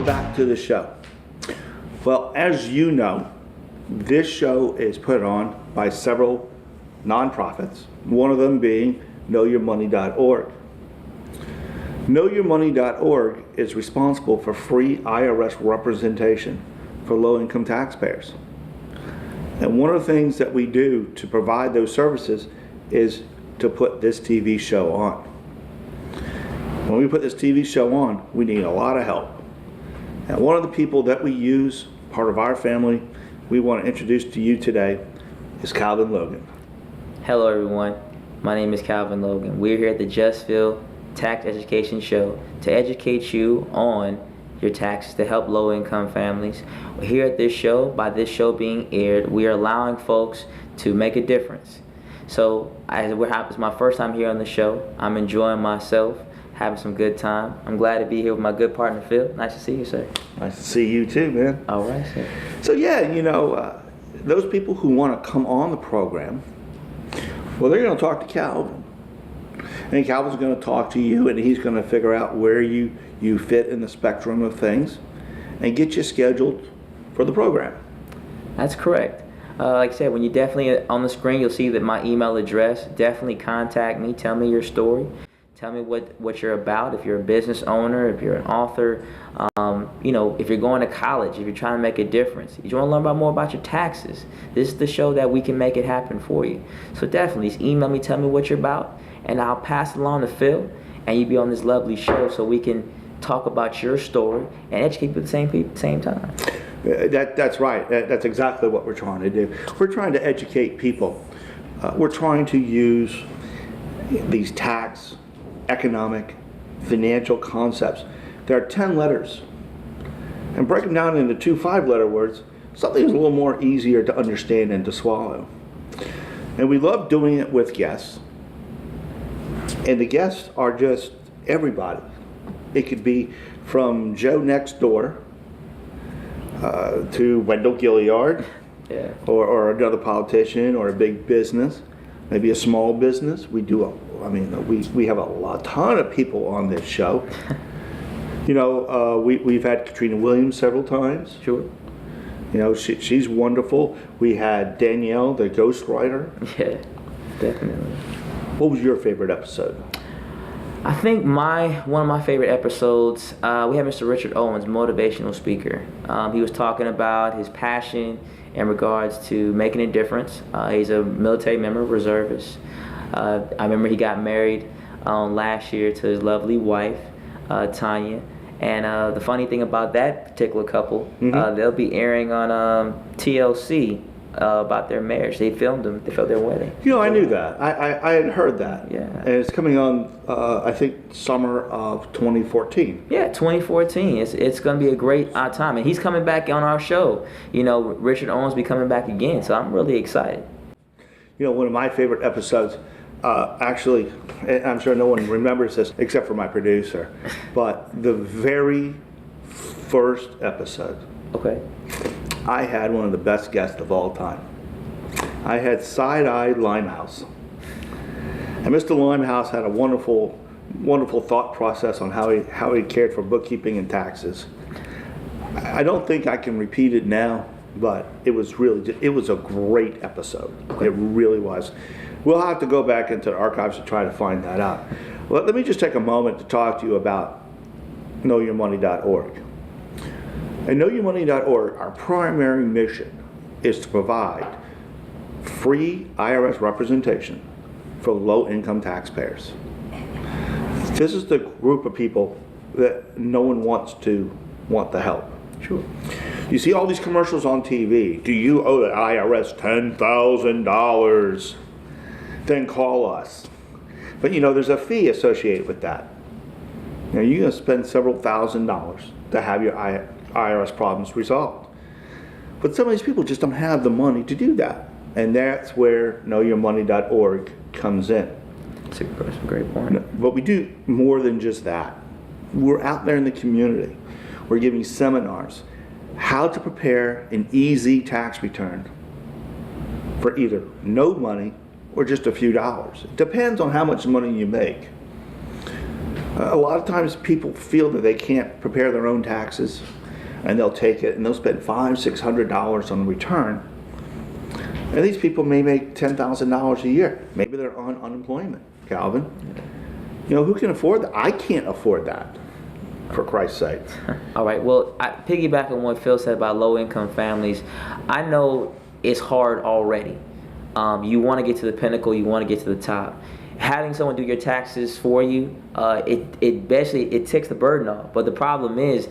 welcome back to the show. Well, as you know, this show is put on by several nonprofits, one of them being KnowYourMoney.org. KnowYourMoney.org is responsible for free IRS representation for low-income taxpayers. And one of the things that we do to provide those services is to put this TV show on. When we put this TV show on, we need a lot of help. And one of the people that we use, part of our family, we want to introduce to you today is Calvin Logan. Hello everyone, my name is Calvin Logan. We're here at the Justville Tax Education Show to educate you on your taxes to help low-income families. Here at this show, by this show being aired, we are allowing folks to make a difference. So it's my first time here on the show. I'm enjoying myself, having some good time. I'm glad to be here with my good partner, Phil. Nice to see you, sir. Nice to see you too, man. All right, sir. So yeah, those people who want to come on the program, well, they're going to talk to Calvin. And Calvin's going to talk to you, and he's going to figure out where you fit in the spectrum of things and get you scheduled for the program. That's correct. Like I said, when you definitely on the screen, you'll see that my email address. Definitely contact me. Tell me your story. Tell me what you're about. If you're a business owner, if you're an author, if you're going to college, if you're trying to make a difference, if you want to learn more about your taxes, this is the show that we can make it happen for you. So definitely just email me, tell me what you're about, and I'll pass it along to Phil, and you'll be on this lovely show so we can talk about your story and educate people at the same time. That's right. That's exactly what we're trying to do. We're trying to educate people. We're trying to use these tax, economic, financial concepts. There are 10 letters. And break them down into 2 5-letter words, something is a little more easier to understand and to swallow. And we love doing it with guests. And the guests are just everybody. It could be from Joe next door to Wendell Gilliard, yeah, or another politician, or a big business, maybe a small business. We have a ton of people on this show. We've had Katrina Williams several times. Sure. She's wonderful. We had Danielle, the ghostwriter. Yeah, definitely. What was your favorite episode? I think one of my favorite episodes, we had Mr. Richard Owens, motivational speaker. He was talking about his passion in regards to making a difference. He's a military member, reservist. I remember he got married last year to his lovely wife, Tanya. And the funny thing about that particular couple, they'll be airing on TLC about their marriage. They filmed their wedding. I knew that. I had heard that. Yeah. And it's coming on, I think, summer of 2014. Yeah, 2014. It's going to be a great time. And he's coming back on our show. Richard Owens will be coming back again. So I'm really excited. One of my favorite episodes, actually, and I'm sure no one remembers this except for my producer, but the very first episode. Okay. I had one of the best guests of all time. I had Side-Eyed Limehouse. And Mr. Limehouse had a wonderful thought process on how he cared for bookkeeping and taxes. I don't think I can repeat it now, but it was a great episode. It really was. We'll have to go back into the archives to try to find that out. Well, let me just take a moment to talk to you about KnowYourMoney.org. At KnowYourMoney.org, our primary mission is to provide free IRS representation for low-income taxpayers. This is the group of people that no one wants the help. Sure. You see all these commercials on TV. Do you owe the IRS $10,000? Then call us. But there's a fee associated with that. You're going to spend several $1,000s to have your IRS problems resolved. But some of these people just don't have the money to do that. And that's where KnowYourMoney.org comes in. That's a great point. But we do more than just that. We're out there in the community. We're giving seminars, how to prepare an easy tax return for either no money or just a few dollars. It depends on how much money you make. A lot of times people feel that they can't prepare their own taxes, and they'll take it and they'll spend $500-600 on a return. And these people may make $10,000 a year. Maybe they're on unemployment, Calvin. You know, who can afford that? I can't afford that, for Christ's sake. All right, well, piggyback on what Phil said about low-income families, I know it's hard already. You want to get to the pinnacle, you want to get to the top. Having someone do your taxes for you, it basically takes the burden off. But the problem is,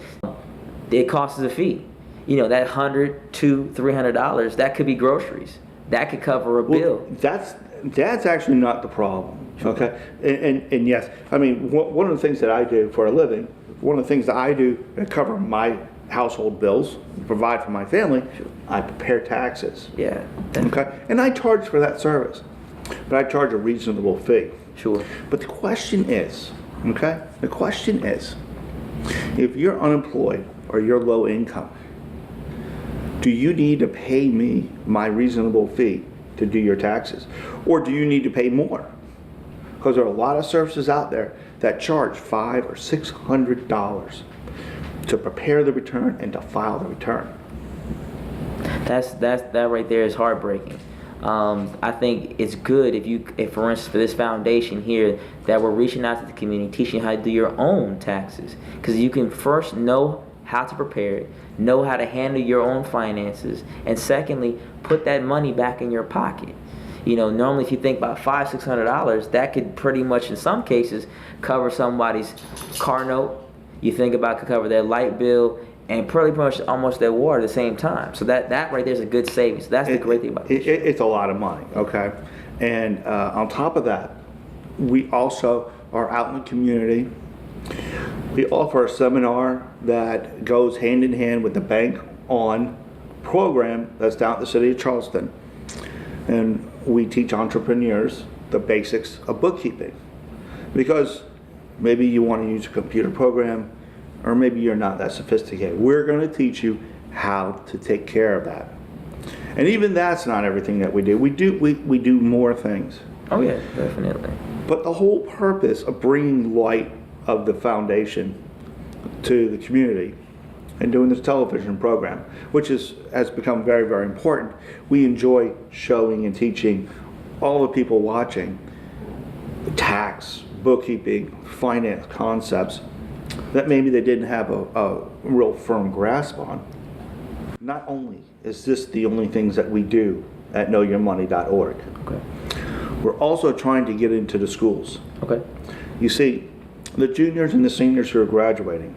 it costs a fee. You know, that $100, $200, $300, that could be groceries. That could cover a bill. That's actually not the problem. Okay, and yes, I mean, one of the things that I do for a living, one of the things that I do to cover my household bills, provide for my family, I prepare taxes. Yeah. Okay, and I charge for that service, but I charge a reasonable fee. Sure. But the question is, okay, the question is, if you're unemployed or you're low income, do you need to pay me my reasonable fee to do your taxes? Or do you need to pay more? Because there are a lot of services out there that charge $500 or $600 to prepare the return and to file the return. That right there is heartbreaking. I think it's good if for instance, for this foundation here, that we're reaching out to the community, teaching you how to do your own taxes. Because you can first know how to prepare it, know how to handle your own finances, and secondly, put that money back in your pocket. You know, normally if you think about $500-600, that could pretty much in some cases cover somebody's car note. You think about could cover their light bill and pretty much almost their water at the same time. So that right there is a good savings. That's the great thing about it. It's a lot of money, okay? And on top of that, we also are out in the community. We offer a seminar that goes hand in hand with the Bank On program that's down at the city of Charleston. And we teach entrepreneurs the basics of bookkeeping. Because maybe you want to use a computer program, or maybe you're not that sophisticated. We're going to teach you how to take care of that. And even that's not everything that we do. We do more things. Oh yeah, definitely. But the whole purpose of bringing light of the foundation to the community and doing this television program, which has become very, very important. We enjoy showing and teaching all the people watching tax, bookkeeping, finance concepts that maybe they didn't have a real firm grasp on. Not only is this the only things that we do at KnowYourMoney.org, Okay. we're also trying to get into the schools. Okay. You see, the juniors and the seniors who are graduating,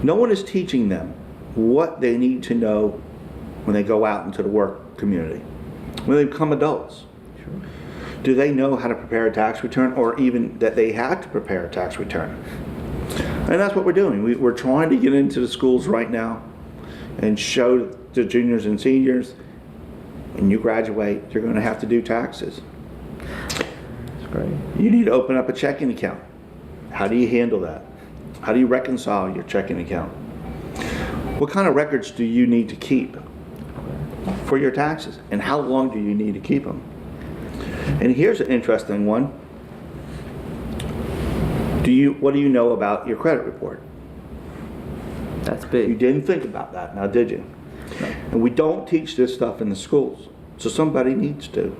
no one is teaching them what they need to know when they go out into the work community, when they become adults. Sure. Do they know how to prepare a tax return, or even that they have to prepare a tax return? And that's what we're doing. We're trying to get into the schools right now and show the juniors and seniors, when you graduate, you're going to have to do taxes. That's great. You need to open up a checking account. How do you handle that? How do you reconcile your checking account? What kind of records do you need to keep for your taxes? And how long do you need to keep them? And here's an interesting one. What do you know about your credit report? That's big. You didn't think about that, now did you? No. And we don't teach this stuff in the schools, so somebody needs to.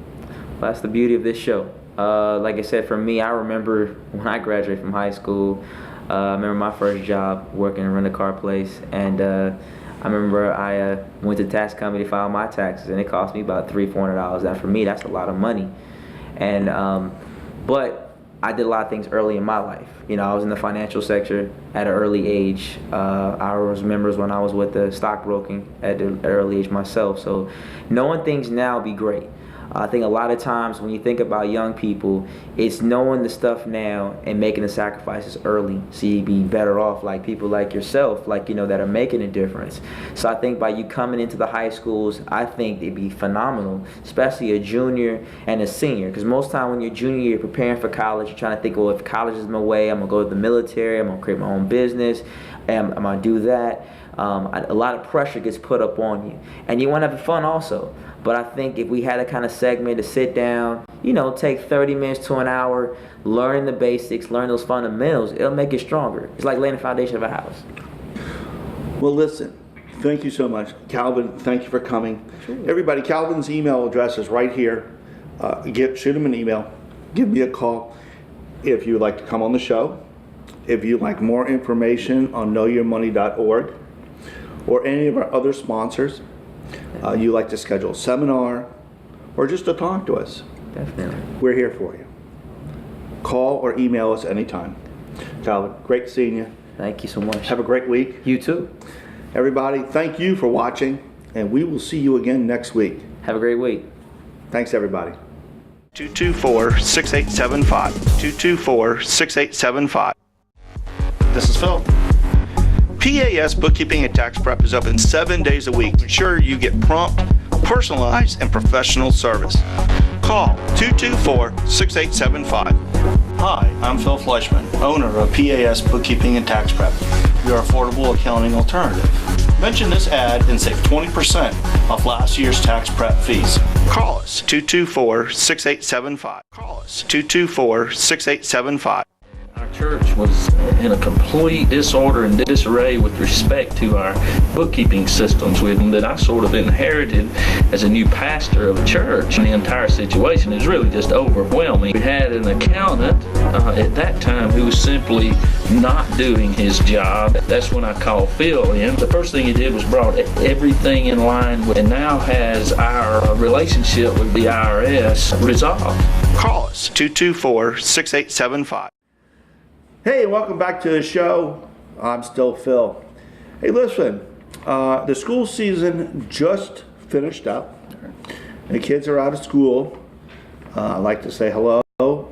Well, that's the beauty of this show. Like I said, for me, I remember when I graduated from high school, I remember my first job working in a rent-a-car place, and I remember I went to the tax company to file my taxes, and it cost me about $300-400. Now for me, that's a lot of money. And but I did a lot of things early in my life. You know, I was in the financial sector at an early age. I was members when I was with the stockbroking at an early age myself. So knowing things now would be great. I think a lot of times when you think about young people, it's knowing the stuff now and making the sacrifices early, so you'd be better off like people like yourself, like, you know, that are making a difference. So I think by you coming into the high schools, I think it'd be phenomenal, especially a junior and a senior, because most time when you're junior, you're preparing for college, you're trying to think, well, if college is my way, I'm gonna go to the military, I'm gonna create my own business, I'm gonna do that. A lot of pressure gets put up on you, and you want to have fun also. But I think if we had a kind of segment to sit down, take 30 minutes to an hour, learning the basics, learn those fundamentals, it'll make it stronger. It's like laying the foundation of a house. Well, listen, thank you so much. Calvin, thank you for coming. Sure. Everybody, Calvin's email address is right here. Shoot him an email. Give me a call if you would like to come on the show. If you'd like more information on KnowYourMoney.org or any of our other sponsors, you like to schedule a seminar or just to talk to us, Definitely. we're here for you. Call or email us anytime. Calvin, great seeing you. Thank you so much. Have a great week. You too. Everybody, thank you for watching, and we will see you again next week. Have a great week. Thanks, everybody. 224-6875. 224-6875. This is Phil. PAS Bookkeeping and Tax Prep is open 7 days a week to ensure you get prompt, personalized, and professional service. Call 224-6875. Hi, I'm Phil Fleischman, owner of PAS Bookkeeping and Tax Prep, your affordable accounting alternative. Mention this ad and save 20% off last year's tax prep fees. Call us 224-6875. Call us 224-6875. Our church was in a complete disorder and disarray with respect to our bookkeeping systems that I sort of inherited as a new pastor of a church. And the entire situation is really just overwhelming. We had an accountant at that time who was simply not doing his job. That's when I called Phil in. The first thing he did was brought everything in line and now has our relationship with the IRS resolved. Call us 224-6875. Hey, welcome back to the show. I'm still Phil. Hey, listen, the school season just finished up. The kids are out of school. I'd like to say hello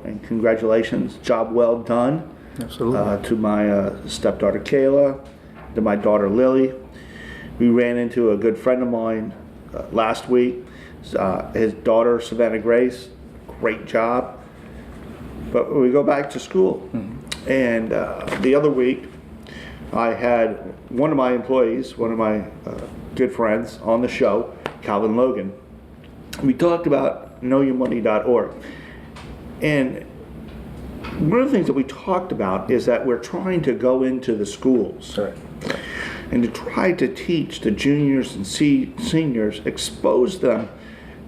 and congratulations. Job well done. Absolutely. To my stepdaughter Kayla, to my daughter Lily. We ran into a good friend of mine last week. His daughter Savannah Grace, great job. But we go back to school. Mm-hmm. And the other week, I had one of my employees, one of my good friends on the show, Calvin Logan. We talked about KnowYourMoney.org. And one of the things that we talked about is that we're trying to go into the schools. Right. And to try to teach the juniors and seniors, expose them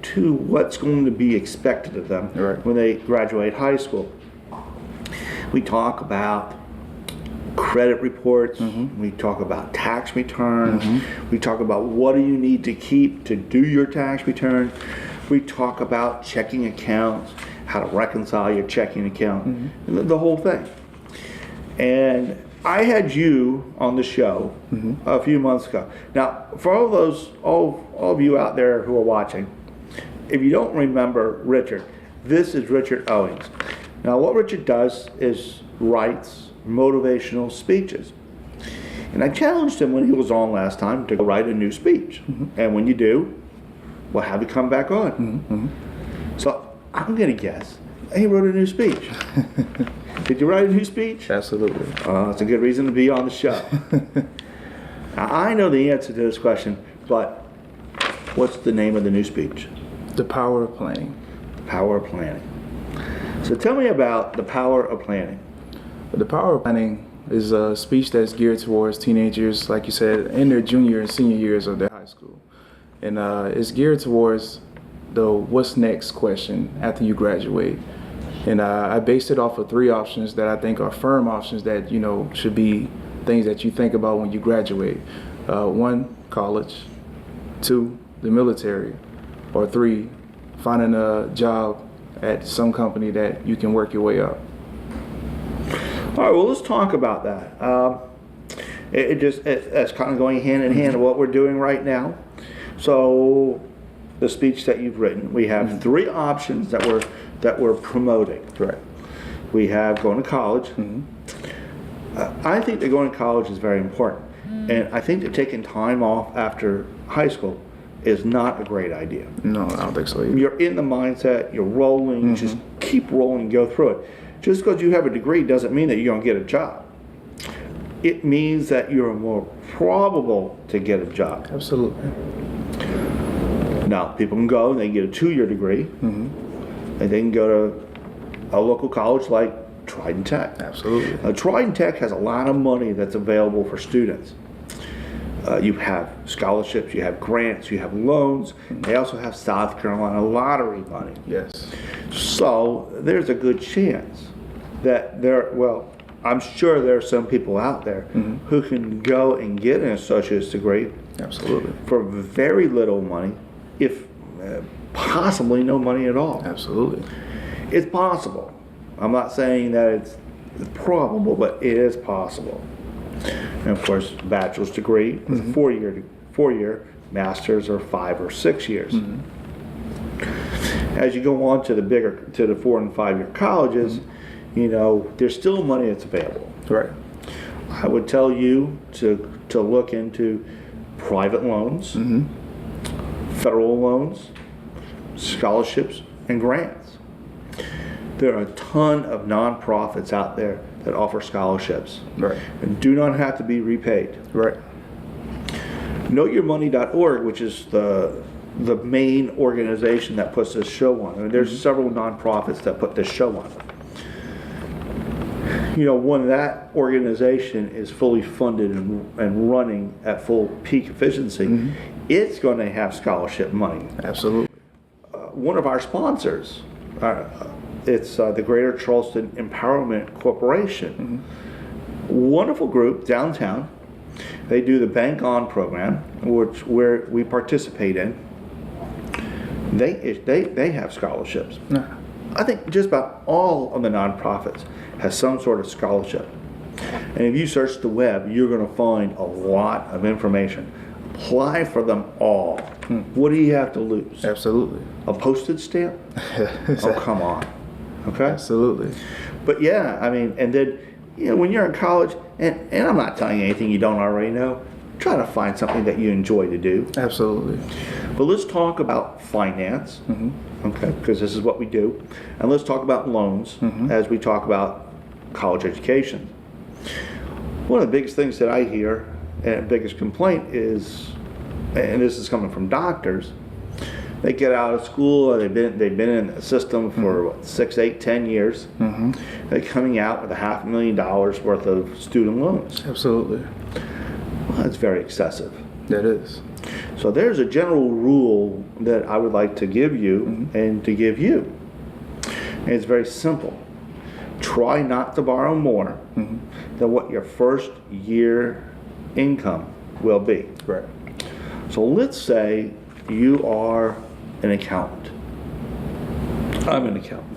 to what's going to be expected of them when they graduate high school. We talk about credit reports, we talk about tax returns, we talk about what do you need to keep to do your tax return, we talk about checking accounts, how to reconcile your checking account, the whole thing. And I had you on the show a few months ago. Now, for all of you out there who are watching, if you don't remember Richard, this is Richard Owings. Now, what Richard does is writes motivational speeches. And I challenged him when he was on last time to write a new speech. And when you do, we'll have you come back on. So I'm going to guess he wrote a new speech. Did you write a new speech? Absolutely. That's a good reason to be on the show. Now, I know the answer to this question, but what's the name of the new speech? The Power of Planning. The Power of Planning. So tell me about the power of planning. The Power of Planning is a speech that's geared towards teenagers, like you said, in their junior and senior years of their high school. And it's geared towards the what's next question after you graduate. And I based it off of 3 options that I think are firm options that, should be things that you think about when you graduate. 1, college. 2, the military. Or 3, finding a job at some company that you can work your way up. All right, well, let's talk about that. It's kind of going hand in hand with what we're doing right now. So, the speech that you've written, we have 3 options that we're promoting. Right. We have going to college. I think that going to college is very important, and I think that taking time off after high school is not a great idea. No, I don't think so either. You're in the mindset, you're rolling, just keep rolling, go through it. Just because you have a degree doesn't mean that you're going to get a job. it means that you're more probable to get a job. Absolutely. Now, people can go and they get a 2-year degree, and they can go to a local college like Trident Tech. Absolutely. Trident Tech has a lot of money that's available for students. You have scholarships, you have grants, you have loans. They also have South Carolina lottery money. Yes. So there's a good chance that I'm sure there are some people out there who can go and get an associate's degree Absolutely. for very little money, if possibly no money at all. Absolutely. It's possible. I'm not saying that it's probable, but it is possible. And of course, bachelor's degree is a 4-year, master's are 5 or 6 years. As you go on to the 4 and 5 year colleges, there's still money that's available. Right. I would tell you to look into private loans, federal loans, scholarships, and grants. There are a ton of nonprofits out there that offer scholarships. Right. And do not have to be repaid. Right. KnowYourMoney.org, which is the main organization that puts this show on. I mean, there's several nonprofits that put this show on. When that organization is fully funded and running at full peak efficiency, it's going to have scholarship money. Absolutely. One of our sponsors, it's the Greater Charleston Empowerment Corporation. Wonderful group downtown. They do the Bank On program, where we participate in. They have scholarships. I think just about all of the nonprofits has some sort of scholarship. And if you search the web, you're going to find a lot of information. Apply for them all. What do you have to lose? Absolutely. A postage stamp? Oh, come on. Okay? Absolutely. But yeah, I mean, and then, when you're in college, and I'm not telling you anything you don't already know, try to find something that you enjoy to do. Absolutely. But let's talk about finance, okay, because this is what we do. And let's talk about loans as we talk about college education. One of the biggest things that I hear, and biggest complaint is, and this is coming from doctors, they get out of school, or they've been in the system for 6, 8, 10 years. They're coming out with $500,000 worth of student loans. Absolutely. Well, that's very excessive. That is. So there's a general rule that I would like to give you and to give you. And it's very simple. Try not to borrow more than what your first year income will be. Right. So let's say you are an accountant. I'm an accountant.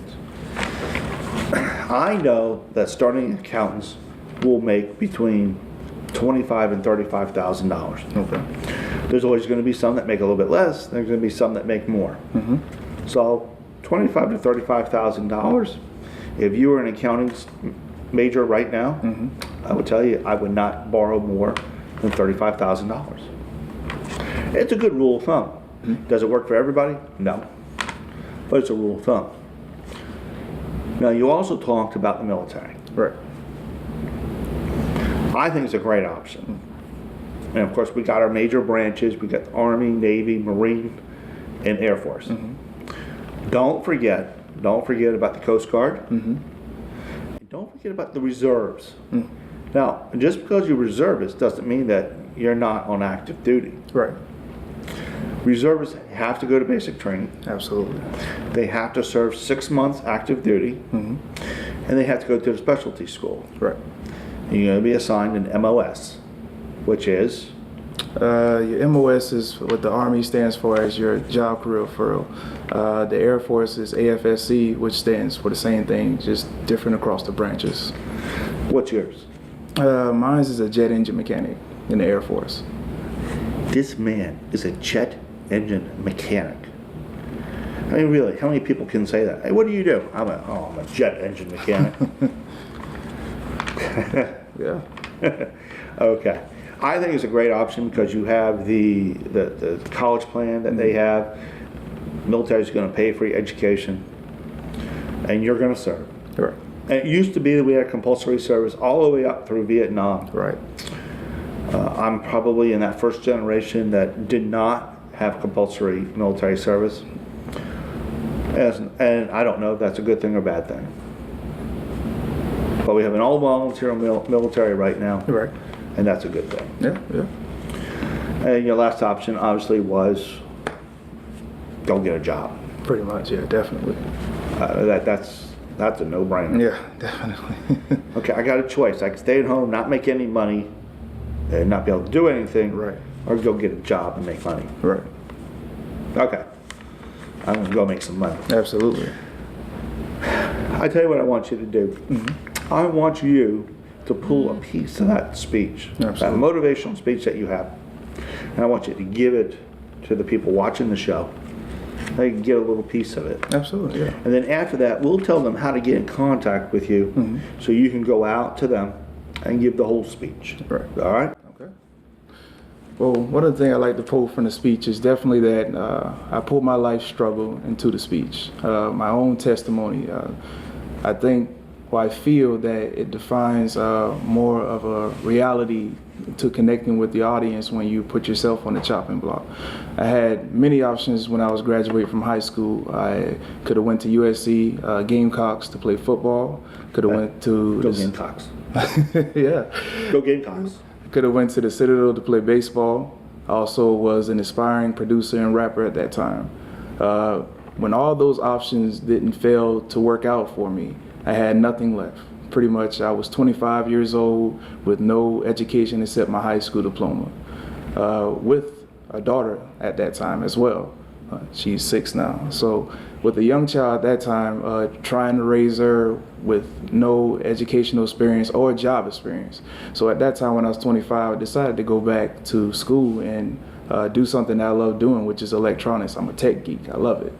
I know that starting accountants will make between $25,000 and $35,000. Okay. There's always going to be some that make a little bit less. There's going to be some that make more. So $25,000 to $35,000. If you were an accounting major right now, I would tell you I would not borrow more than $35,000. It's a good rule of thumb. Does it work for everybody? No. But it's a rule of thumb. Now, you also talked about the military. Right. I think it's a great option. And of course, we got our major branches. We got the Army, Navy, Marine, and Air Force. Don't forget about the Coast Guard. And don't forget about the reserves. Now, just because you're reservist doesn't mean that you're not on active duty. Right. Reservists have to go to basic training. Absolutely. They have to serve 6 months active duty. And they have to go to the specialty school. Right. You're going to be assigned an MOS, which is? Your MOS is what the Army stands for as your job career referral. The Air Force is AFSC, which stands for the same thing, just different across the branches. What's yours? Mine is a jet engine mechanic in the Air Force. This man is a jet engine mechanic. I mean, really, how many people can say that? Hey, what do you do? I'm a jet engine mechanic. Yeah. Okay. I think it's a great option because you have the college plan that they have. Military's going to pay for your education, and you're going to serve. Right. And it used to be that we had compulsory service all the way up through Vietnam. Right. I'm probably in that first generation that did not have compulsory military service. And I don't know if that's a good thing or bad thing. But we have an all-volunteer military right now. Right. And that's a good thing. Yeah, yeah. And your last option obviously was go get a job. Pretty much, yeah, definitely. That's a no-brainer. Yeah, definitely. Okay, I got a choice. I can stay at home, not make any money, and not be able to do anything, Right. or go get a job and make money. Right. Okay, I'm gonna go make some money. Absolutely. I tell you what I want you to do. Mm-hmm. I want you to pull a piece of that speech, Absolutely. that motivational speech that you have, and I want you to give it to the people watching the show. They can get a little piece of it. Absolutely, yeah. And then after that, we'll tell them how to get in contact with you, Mm-hmm. so you can go out to them and give the whole speech. Right. All right? Okay. Well, one of the things I like to pull from the speech is definitely that I pulled my life struggle into the speech, my own testimony. I think, well, I feel that it defines more of a reality to connecting with the audience when you put yourself on the chopping block. I had many options when I was graduating from high school. I could have went to USC Gamecocks to play football. Could have went to Go Gamecocks. yeah. Go Gamecocks. Could have went to the Citadel to play baseball. I also was an aspiring producer and rapper at that time. When all those options didn't fail to work out for me, I had nothing left. Pretty much, I was 25 years old with no education except my high school diploma, with a daughter at that time as well. She's 6 now. So with a young child at that time, trying to raise her with no educational experience or job experience. So at that time when I was 25, I decided to go back to school and do something that I love doing, which is electronics. I'm a tech geek. I love it.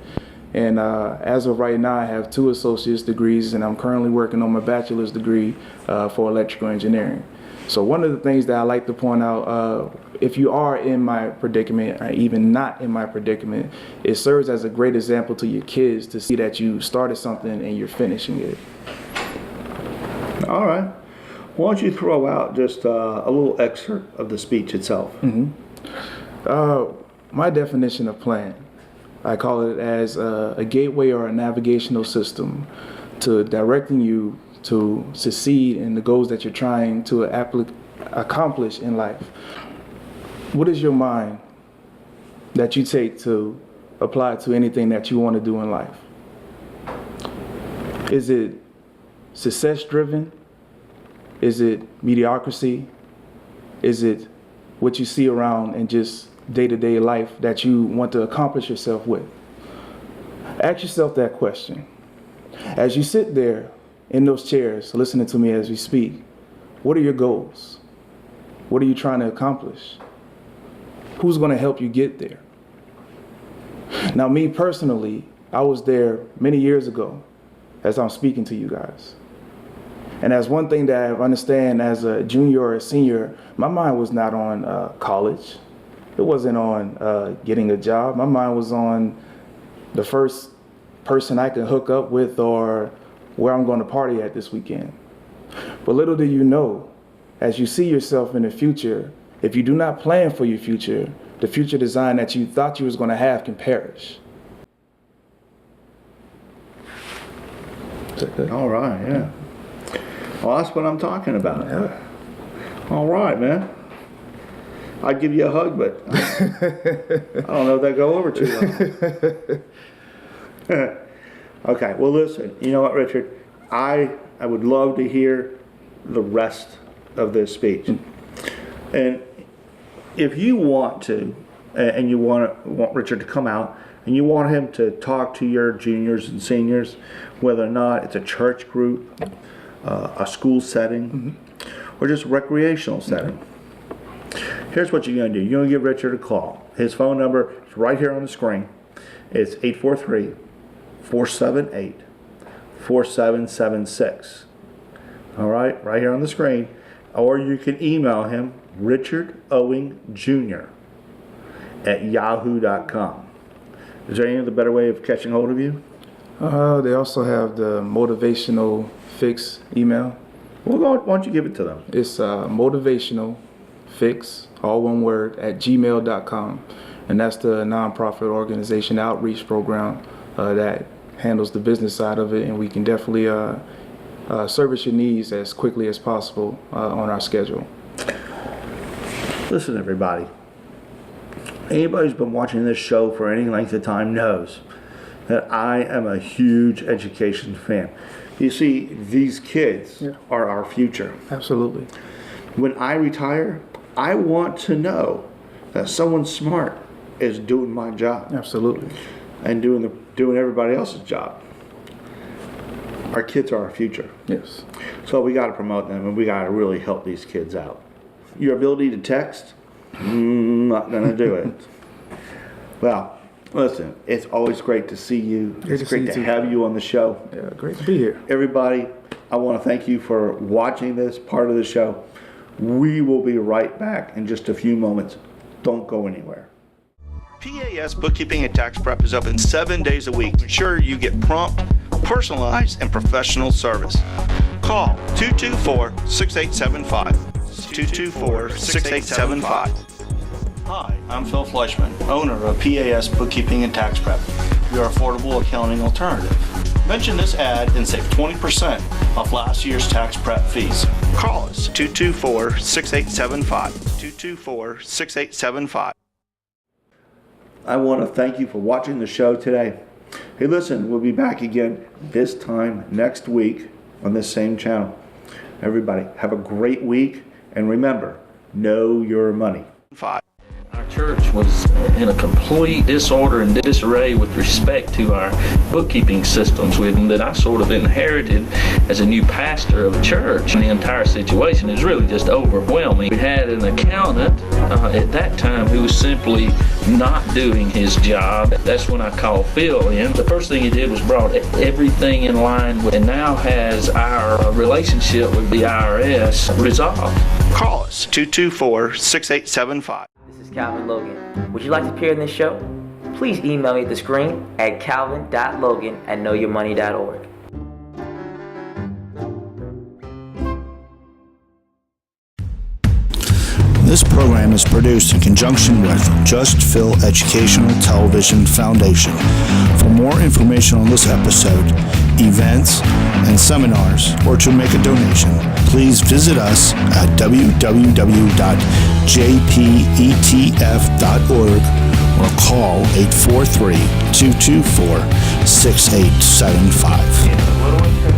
And as of right now, I have 2 associate's degrees, and I'm currently working on my bachelor's degree for electrical engineering. So one of the things that I like to point out, if you are in my predicament, or even not in my predicament, it serves as a great example to your kids to see that you started something and you're finishing it. All right. Why don't you throw out just a little excerpt of the speech itself? Mm-hmm. My definition of plan, I call it as a gateway or a navigational system to directing you to succeed in the goals that you're trying to accomplish in life. What is your mind that you take to apply to anything that you want to do in life? Is it success driven? Is it mediocrity? Is it what you see around in just day-to-day life that you want to accomplish yourself with? Ask yourself that question. As you sit there in those chairs listening to me as we speak, what are your goals? What are you trying to accomplish? Who's going to help you get there? Now, me personally, I was there many years ago as I'm speaking to you guys. And as one thing that I understand as a junior or a senior, my mind was not on college. It wasn't on getting a job. My mind was on the first person I can hook up with or where I'm going to party at this weekend. But little do you know, as you see yourself in the future, if you do not plan for your future, the future design that you thought you was going to have can perish. All right, yeah. Well, that's what I'm talking about. Yeah. All right, man. I'd give you a hug, but I don't know if that go over too well. Okay, well, listen, you know what, Richard? I would love to hear the rest of this speech. And if you want to, and you want Richard to come out, and you want him to talk to your juniors and seniors, whether or not it's a church group, a school setting, or just recreational setting, here's what you're going to do. You're going to give Richard a call. His phone number is right here on the screen. It's 843-478-4776. All right, right here on the screen. Or you can email him, richardowingjr@yahoo.com. Is there any other better way of catching hold of you? They also have the motivational fix email. Well, why don't you give it to them? It's motivational fix, all one word, at gmail.com. And that's the nonprofit organization outreach program that handles the business side of it. And we can definitely service your needs as quickly as possible on our schedule. Listen, everybody. Anybody who's been watching this show for any length of time knows that I am a huge education fan. You see, these kids are our future. Absolutely. When I retire, I want to know that someone smart is doing my job. Absolutely. And doing everybody else's job. Our kids are our future. Yes. So we got to promote them, and we got to really help these kids out. Your ability to text, not going to do it. Well, listen, it's always great to see you. It's great to have you on the show. Yeah, great to be here. Everybody, I want to thank you for watching this part of the show. We will be right back in just a few moments. Don't go anywhere. PAS Bookkeeping and Tax Prep is open 7 days a week to ensure you get prompt, personalized, and professional service. Call 224-6875. 224-6875. Hi, I'm Phil Fleischman, owner of PAS Bookkeeping and Tax Prep, your affordable accounting alternative. Mention this ad and save 20% off last year's tax prep fees. Call us 224-6875. 224-6875. I want to thank you for watching the show today. Hey, listen, we'll be back again this time next week on this same channel. Everybody, have a great week, and remember, know your money. Our church was in a complete disorder and disarray with respect to our bookkeeping systems that I sort of inherited as a new pastor of a church. And the entire situation is really just overwhelming. We had an accountant at that time who was simply not doing his job. That's when I called Phil in. The first thing he did was brought everything in line and now has our relationship with the IRS resolved. Call us 224-6875. This is Calvin Logan. Would you like to appear in this show? Please email me at the screen at calvin.logan@knowyourmoney.org. This program is produced in conjunction with Just Phil Educational Television Foundation. For more information on this episode, events, and seminars, or to make a donation, please visit us at www.jpetf.org or call 843-224-6875.